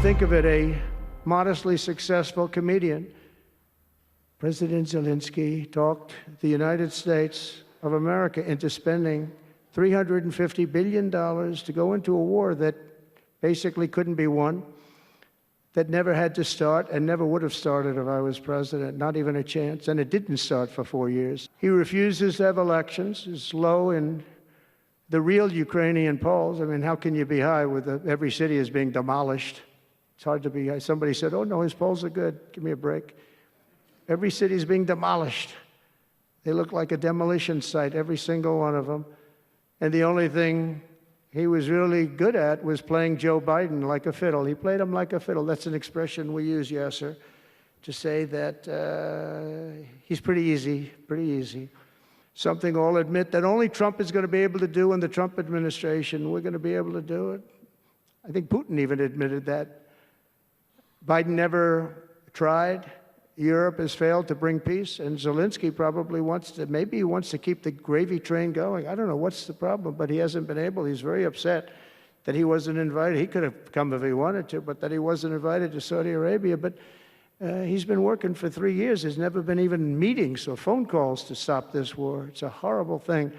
Think of it, a modestly successful comedian. President Zelensky talked the United States of America into spending $350 billion to go into a war that basically couldn't be won, that never had to start and never would have started if I was president, not even a chance, and it didn't start for 4 years. He refuses to have elections, is low in the real Ukrainian polls. I mean, how can you be high with every city is being demolished? It's hard to be high. Somebody said, oh no, his polls are good, give me a break. Every city is being demolished. They look like a demolition site, every single one of them. And the only thing he was really good at was playing Joe Biden like a fiddle. He played him like a fiddle. That's an expression we use, Yasser, to say that he's pretty easy. Something I'll admit that only Trump is going to be able to do in the Trump administration. We're going to be able to do it. I think Putin even admitted that. Biden never tried. Europe has failed to bring peace, and Zelensky probably maybe he wants to keep the gravy train going. I don't know what's the problem, but he hasn't been able. He's very upset that he wasn't invited. He could have come if he wanted to, but that he wasn't invited to Saudi Arabia. But he's been working for 3 years. There's never been even meetings or phone calls to stop this war. It's a horrible thing.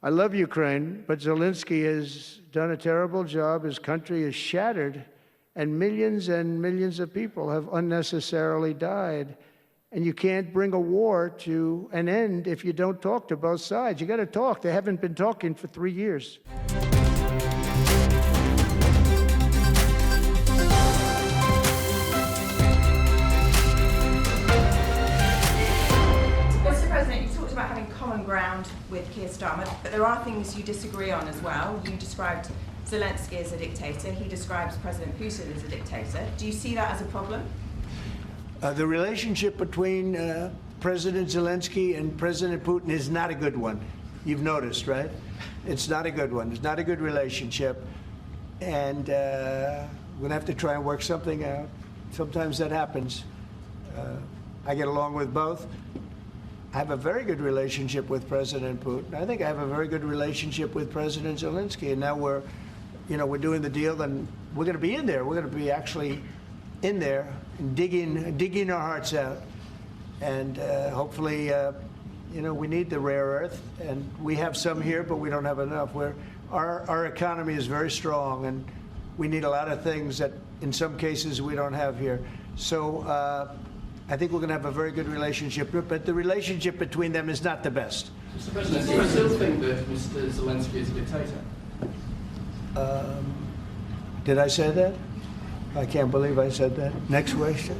I love Ukraine, but Zelensky has done a terrible job. His country is shattered, and millions of people have unnecessarily died. And you can't bring a war to an end if you don't talk to both sides. You got to talk. They haven't been talking for 3 years. Mr. President, you talked about having common ground with Keir Starmer, but there are things you disagree on as well. You described Zelensky as a dictator. He describes President Putin as a dictator. Do you see that as a problem? The relationship between President Zelensky and President Putin is not a good one. You've noticed, right? It's not a good one. It's not a good relationship. And we're going to have to try and work something out. Sometimes that happens. I get along with both. I have a very good relationship with President Putin. I think I have a very good relationship with President Zelensky. And now we're doing the deal, and we're going to be in there. We're going to be actually in there and digging our hearts out. And hopefully, we need the rare earth, and we have some here, but we don't have enough. Our economy is very strong, and we need a lot of things that in some cases we don't have here. So I think we're going to have a very good relationship, but the relationship between them is not the best. Mr. President, do you still think that Mr. Zelensky is a dictator? Did I say that? I can't believe I said that. Next question.